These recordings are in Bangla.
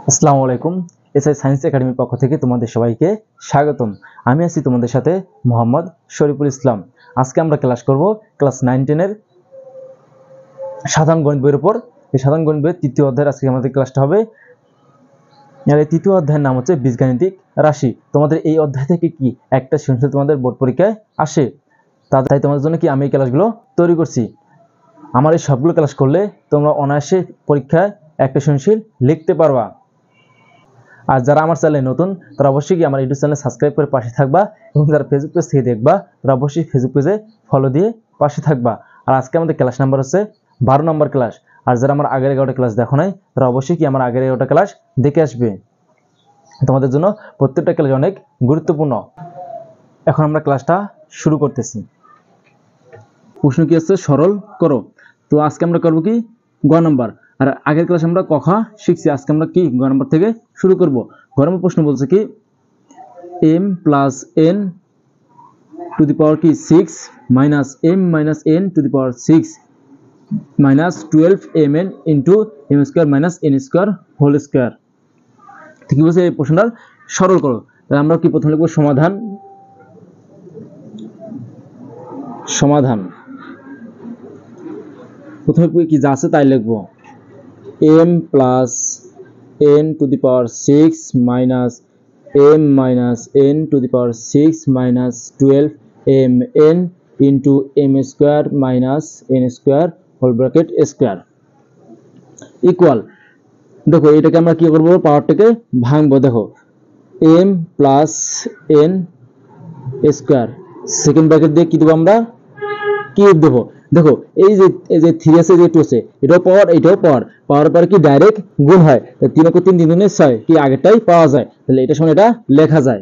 আসসালামু আলাইকুম। এসআই সায়েন্স একাডেমির পক্ষ থেকে তোমাদের সবাইকে স্বাগতম। আমি আছি তোমাদের সাথে মোহাম্মদ শরীফুল ইসলাম। আজকে আমরা ক্লাস করব ক্লাস 9-10 এর সাধারণ গণিত বইয়ের উপর। এই সাধারণ গণিত বইয়ের তৃতীয় অধ্যায়ের আজকে আমাদের ক্লাসটা হবে। আর এই তৃতীয় অধ্যায়ের নাম হচ্ছে বীজগাণিতিক রাশি। তোমাদের এই অধ্যায় থেকে কি একটা সৃজনশীল তোমাদের বোর্ড পরীক্ষায় আসে, তাই তোমাদের জন্য কি আমি এই ক্লাসগুলো তৈরি করছি। আমার এই সবগুলো ক্লাস করলে তোমরা অনায়াসে পরীক্ষায় একটা সৃজনশীল লিখতে পারবা। আর যারা আমার চ্যানেলে নতুন তারা অবশ্যই কি আমার ইউটিউব চ্যানেল সাবস্ক্রাইব করে পাশে থাকবা, এবং যারা ফেসবুক পেজ থেকে দেখবা তারা অবশ্যই ফেসবুক পেজে ফলো দিয়ে পাশে থাকবা। আর আজকে আমাদের ক্লাস নাম্বার হচ্ছে 12 নম্বর ক্লাস। আর যারা আমার আগের 11টা ক্লাস দেখো নাই তারা অবশ্যই কি আমার আগের 11টা ক্লাস দেখে আসবে। তোমাদের জন্য প্রত্যেকটা ক্লাস অনেক গুরুত্বপূর্ণ। এখন আমরা ক্লাসটা শুরু করতেছি। প্রশ্ন কি আছে, সরল করো। তো আজকে আমরা করব কি গ নাম্বার। আর আগের ক্লাসে আমরা ক খ শিখছি, আজকে আমরা কি গ নাম্বার থেকে শুরু করব। গ নম্বর প্রশ্ন বলছে কি m plus n to the power কি 6 minus m minus n to the power 6 minus 12mn into m square minus n square whole square. ঠিক বলছে, এই প্রশ্নটা সরল করো। তাহলে আমরা কি প্রথমে লিখবো সমাধান। সমাধান প্রথমে কি যা আছে তাই লিখবো। m plus n to the power 6 minus m minus n to the power 6 minus 12mn into m square minus n square whole bracket square equal. দেখো এটাকে আমরা কি করবো, পাওয়ারটাকে ভাঙবো। দেখো m plus n square second bracket দিয়ে কি দেবো আমরা, কিউব দেবো। দেখো এই যে 3 আছে, যে 2 আছে, এটাও পাওয়ার এটাও পাওয়ার, পাওয়ার পর কি ডাইরেক্ট গুণ হয়। 3 × 3 = 6, কি আগেরটাই পাওয়া যায়। তাহলে এটা সমান এটা লেখা যায়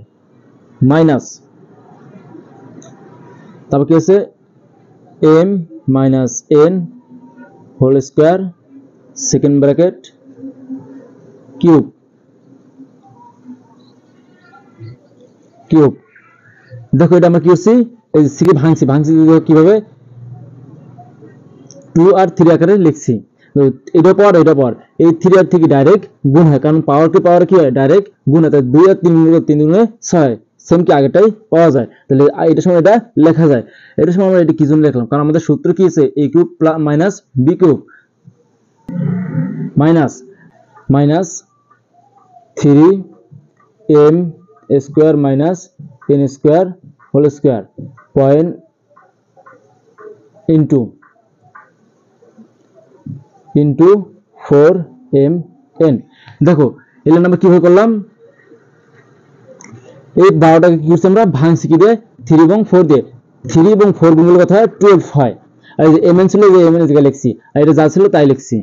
মাইনাস, তারপর কি আছে m minus n whole square second bracket cube cube. দেখো এটা আমরা কি করছি, এই সিকে ভাঙছি কিভাবে 2 আর 3 আকারে লিখছি। এটা পাওয়ার এটা পাওয়ার, এই 3 আর 3 ডাইরেক্ট গুণ হয়, কারণ পাওয়ার কি হয় ডাইরেক্ট গুণ হয়। তাই 2 আর 3 × 6 সেম কি আগেটাই পাওয়া যায়। তাহলে এটার সময় এটা লেখা যায়। এটার সময় আমরা এটা কি জন্য লিখলাম, কারণ আমাদের সূত্র কি আছে a cube minus b cube minus minus 3m square minus n square whole square point into 4mn। দেখো এর আমরা কিভাবে করলাম, এই 12টাকে কি করছি আমরা ভাঙছি কি দিয়ে 3 এবং 4 দিয়ে। 3 এবং 4 গুণের কথা 12 হয়। আর এই যে mn ছিল, যে mn জায়গায় লিখছি, আর এটা যা ছিল তাই লিখছি।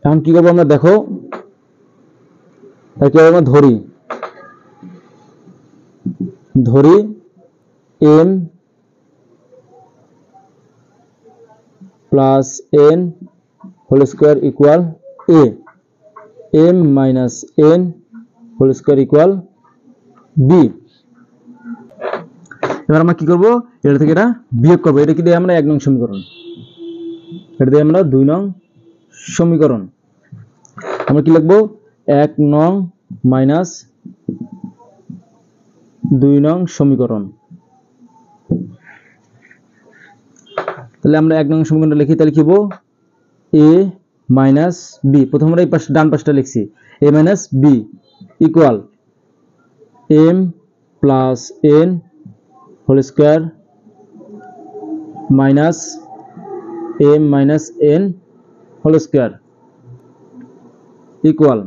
এখন কি করবো আমরা, দেখো তাহলে কি আমরা ধরি m plus n whole square equal a, m minus n whole square equal b। এবার আমরা কি করব, এটা থেকে এটা বিয়োগ করবো। এটা কি দিয়ে আমরা 1 নং সমীকরণ, এটা দিয়ে আমরা 2 নং সমীকরণ। আমরা কি লিখবো 1 নং মাইনাস 2 নং সমীকরণ। তাহলে আমরা 1 নং সমীকরণটা লিখি, তাহলে কি হবো a মাইনাস b। প্রথম আমরা এই পাশে ডান পাশটা লিখছি, a minus b equal m plus n whole square minus m minus n whole square equal.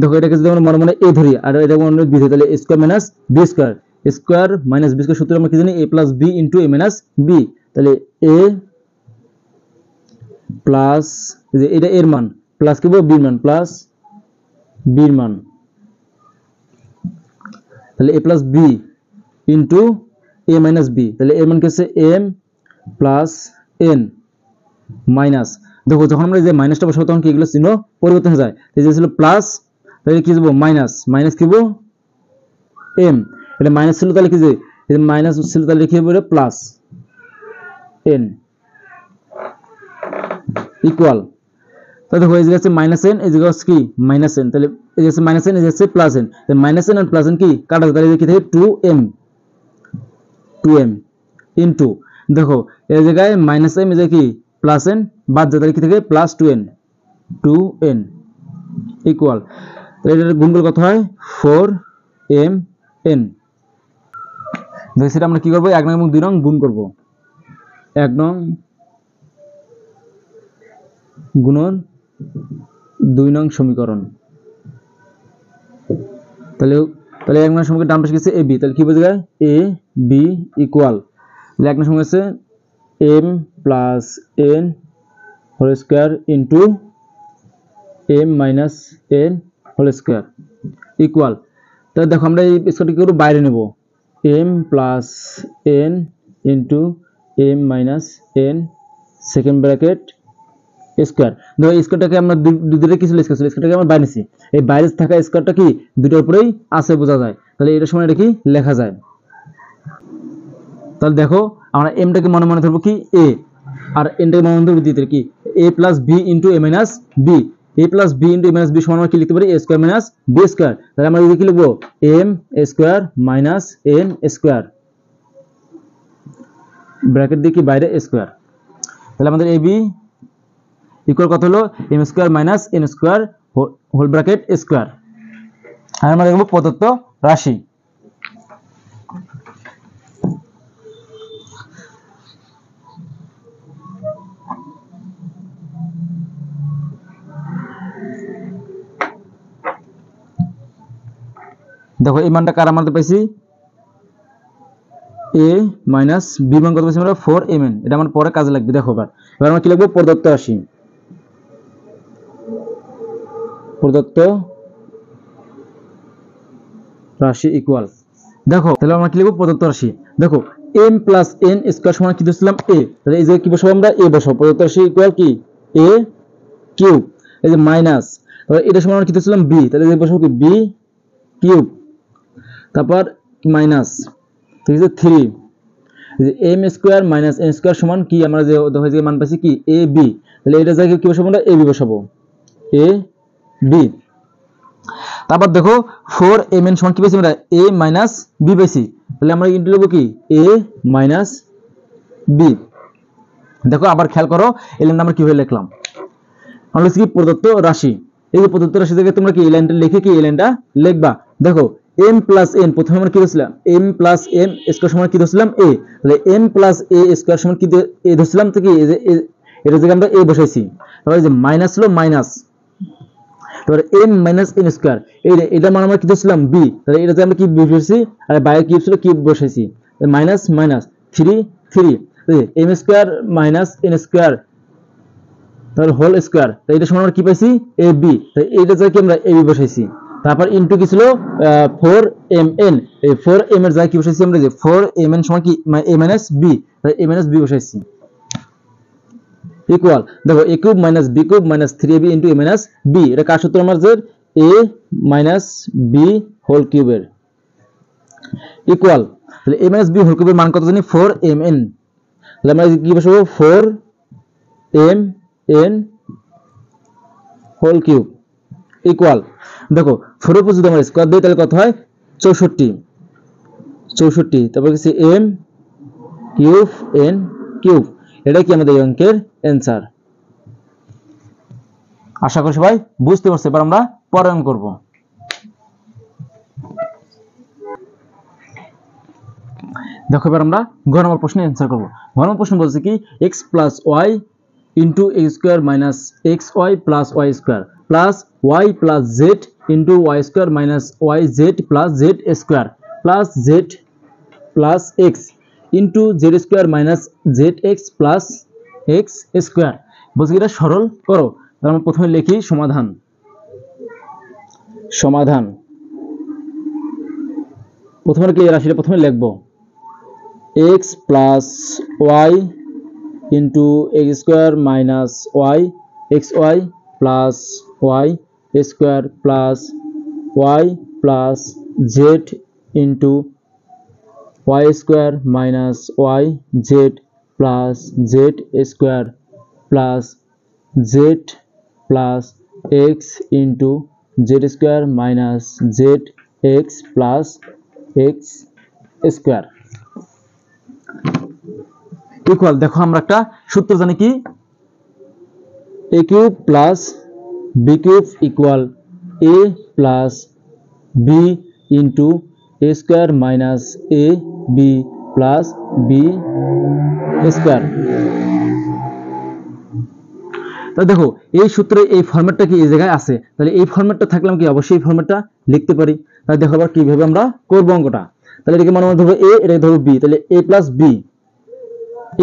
দেখো এটাকে যদি আমরা মনে মনে a ধরি আর এটা মনে মনে b ধরি, তাহলে a square minus b square, square minus b square সূত্র আমরা কি জানি a plus b into a minus b। তাহলে a প্লাস এটা এর মান প্লাস কি b মান প্লাস b মান, তাহলে a plus b into a minus b। তাহলে এর মান কি হচ্ছে m প্লাস n মাইনাস। দেখো যখন আমরা যে মাইনাসটা বসাবো তখন কি এগুলো চিহ্ন পরিবর্তন হয়ে যায়। এই যে ছিল প্লাস, তাহলে কি দেবো মাইনাস, মাইনাস কি দেবো m, এটা মাইনাস ছিল তাহলে কি যে এই মাইনাস ছিল তাহলে লিখে বলে প্লাস n ইকুয়াল, তাহলে দেখো এই যে আছে মাইনাস n, এই যে হচ্ছে কি মাইনাস n, তাহলে এই যে আছে মাইনাস n, এই যে আছে প্লাস n, তাহলে মাইনাস n আর প্লাস n কি কাটা যায়, তাহলে কি থাকে 2m ইনটু, দেখো এই জায়গায় মাইনাস m এই যে কি প্লাস n বাদ যায়, তাহলে কি থাকে প্লাস 2n ইকুয়াল, তাহলে এটার গুণফল কত হয় 4mn। দেখো সেটা আমরা কি করব, 1 নং এবং 2 নং গুণ করব, 1 নং গুণন 2 নং সমীকরণ, তাহলে 1 নং সমীকরণ ডান পাশে গেছে ab, তাহলে কি বোঝা যায় ab ইকুয়াল, তাহলে 1 নং সমীকরণ আছে m plus n whole square into m minus n whole square equal, তাহলে দেখো আমরা এই স্কয়ারটি কি করব বাইরে নেব, m plus n into m minus n second bracket square, দেখো এই স্কয়ারটাকে আমরা দুইটা কিছু লিখছি, স্কয়ারটাকে আমরা বাইরে নিছি, এই বাইরে থাকা স্কয়ারটা কি দুটোর উপরেই আছে বোঝা যায়, তাহলে এটার সময় এটা কি লেখা যায়, তাহলে দেখো আমরা m টাকে মনে মনে ধরব কি a আর n টাকে মনে মনে ধরব দ্বিতীয় কি a plus b into a minus b, a plus b into a minus b সমান আমরা কি লিখতে পারি a square minus b square, তাহলে আমরা কি লিখব m square minus n square bracket দিয়ে কি বাইরে স্কয়ার, তাহলে আমাদের ab ইকুয়াল কত হলো m square minus n square whole bracket square, আর আমরা দেখব প্রদত্ত রাশি। দেখো এই মানটা কার আমাদের পাইছি a মাইনাস b মান কত পাইছি আমরা 4mn, এটা আমার পরে কাজে লাগবে। দেখো এবার আমরা কি লিখব প্রদত্ত রাশি, প্রদত্ত রাশি ইকুয়াল, দেখো তাহলে আমরা কি লিখব প্রদত্ত রাশি, দেখো m প্লাস n স্কয়ার সমান কি ধরছিলাম a, তাহলে এই যে কি বসাবো আমরা a বসাবো, প্রদত্ত রাশি ইকুয়াল কি a কিউব, এই যে মাইনাস তাহলে এটা সমান আমরা কি ধরছিলাম b, তাহলে এই যে বসাবো কি b কিউব, তারপর মাইনাস ঠিক আছে 3, যে m square minus n square সমান কি আমরা যে দেখো যে মান পাইছি কি a b, তাহলে এটা জায়গায় কি বসাবো আমরা a b বসাবো a b, তারপর দেখো 4mn সমান কি পাইছি আমরা a মাইনাস b পাইছি, তাহলে আমরা ইনটু লিখব কি a মাইনাস b, দেখো আবার খেয়াল করো এই লাইনটা আমরা কিভাবে লিখলাম, আমরা লিখছি কি প্রদত্ত রাশি, এই যে প্রদত্ত রাশি থেকে তোমরা কি এই লাইনটা লিখে কি এই লাইনটা লিখবা, দেখো m প্লাস n প্রথমে আমরা কি ধরছিলাম m প্লাস m স্কয়ার সমান কি ধরছিলাম a, তাহলে m প্লাস a স্কয়ার সমান কি a ধরছিলাম, তো কি এই যে এটা থেকে আমরা a বসাইছি, তাহলে যে মাইনাস হলো মাইনাস, তাহলে m মাইনাস n স্কয়ার এটা মানে আমরা কি ধরছিলাম b, তাহলে এটাতে আমরা কি বসাইছি আর বাইরে কি ছিল কি বসাইছি minus minus 3 m square minus n square তাহলে হোল স্কয়ার, তাই এটা সমান আমরা কি পাইছি ab, তাই এইটা জায়গায় কি আমরা ab বসাইছি, তারপর ইনটু কি ছিল 4mn, এই 4m এর জায়গায় কি বসাইছি আমরা যে 4mn সমান কি a মাইনাস b, তাই a মাইনাস b বসাইছি ইকুয়াল, দেখো a cube minus b cube minus 3ab into a minus b, এটা কার সূত্র আমাদের a মাইনাস b হোল কিউবের ইকুয়াল, তাহলে a মাইনাস b হোল কিউবের মান কত জানি 4mn, তাহলে আমরা কি বসাবো 4mn হোল কিউব ইকুয়াল, দেখো 4 এর উপর যদি আমরা স্কয়ার দিই তাহলে কত হয় 64, তারপর কি m কিউব n কিউব, এটা কি আমাদের এই অঙ্কের অ্যানসার। আশা করি সবাই বুঝতে পারছে, এবার আমরা পরের অঙ্ক করব। দেখো এবার আমরা ঘ নম্বর প্রশ্নের অ্যানসার করব। ঘ নম্বর প্রশ্ন বলছে কি x plus y into x square minus xy plus y square plus y plus z into y square minus yz plus z square plus z plus x into z square minus zx plus x square, বলছি এটা সরল করো। আমরা প্রথমে লিখি সমাধান, প্রথমে কি এই রাশিটা প্রথমে লিখব x plus y into x square minus y xy plus y square plus y plus z into Y square minus Y Z plus Z square plus Z plus X into Z square minus Z X plus X square equal, দেখো আমরা একটা সূত্র জানি কি, A cube plus B cube equal A plus B into A square minus A B plus B square. তাহলে দেখো এই সূত্রে এই ফরম্যাটটা কি এই জায়গায় আছে, তাহলে এই ফরম্যাটটা থাকলে আমি কি অবশ্যই এই ফরম্যাটটা লিখতে পারি। তাহলে দেখো আবার কিভাবে আমরা করবো অঙ্কটা। তাহলে এটাকে মনে মনে ধরবো এ, এটাকে ধরবো বি, তাহলে এ plus B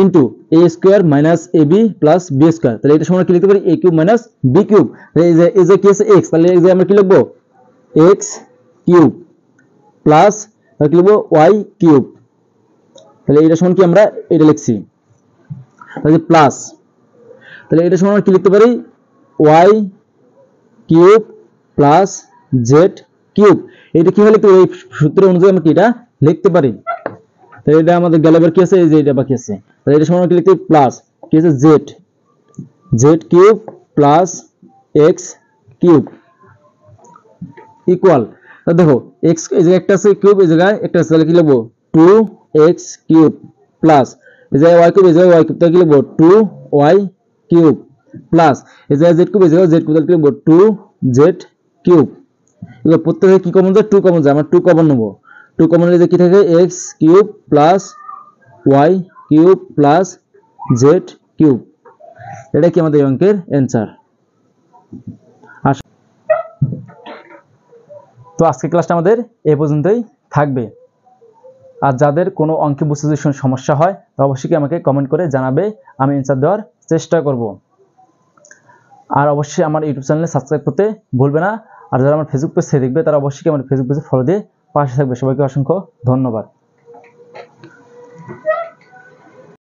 into A square minus A B plus B square. তাহলে এটা সমান কি লিখতে পারি, এ কিউব মাইনাস বি কিউব। এই যে কি আছে এক্স, তাহলে এই যে আমরা কি লিখবো এক্স কিউব প্লাস কি লিখবো ওয়াই কিউব। তাহলে এটা সমান কি আমরা এটা লিখছি, তাহলে প্লাস, তাহলে এটা সমান কি লিখতে পারি Y cube plus Z cube. এটা কি হলে এই সূত্র অনুযায়ী আমরা কি এটা লিখতে পারি। তাহলে এটা আমাদের গেল, এবার কি আছে এই যে এটা বাকি আছে, তাহলে এটা সমান কি লিখতে প্লাস কি আছে Z Z cube plus x cube equal. তাহলে দেখো এক্স এই জায়গায় একটা আছে কিউব, এই জায়গায় একটা আছে, তাহলে কি লিখবো 2x কিউব প্লাস এই জায়গায় y কিউব, এই জায়গায় y কিউব, তাহলে কি লিখবো 2y কিউব প্লাস এই জায়গায় z কিউব, এই জায়গায় z কিউব, তাহলে কি লিখবো 2z কিউব। এবার প্রত্যেকে কি কমন যায় 2 কমন যায়, আমরা 2 কমন নেব। 2 কমন নিলে কি থাকে x cube plus y cube plus z cube. এটা কি আমাদের অঙ্কের অ্যানসার। তো আজকের ক্লাসটা আমাদের এই পর্যন্তই থাকবে। আর যাদের কোনো অঙ্কে বুঝতে যদি সমস্যা হয় তো অবশ্যই আমাকে কমেন্ট করে জানাবে, আমি অ্যানসার দেওয়ার চেষ্টা করব। আর অবশ্যই আমার ইউটিউব চ্যানেলে সাবস্ক্রাইব করতে ভুলবে না। আর যারা আমার ফেসবুক পেজ দেখবে তারা অবশ্যই আমার ফেসবুক পেজে ফলো দিয়ে পাশে থাকবে। সবাইকে অসংখ্য ধন্যবাদ।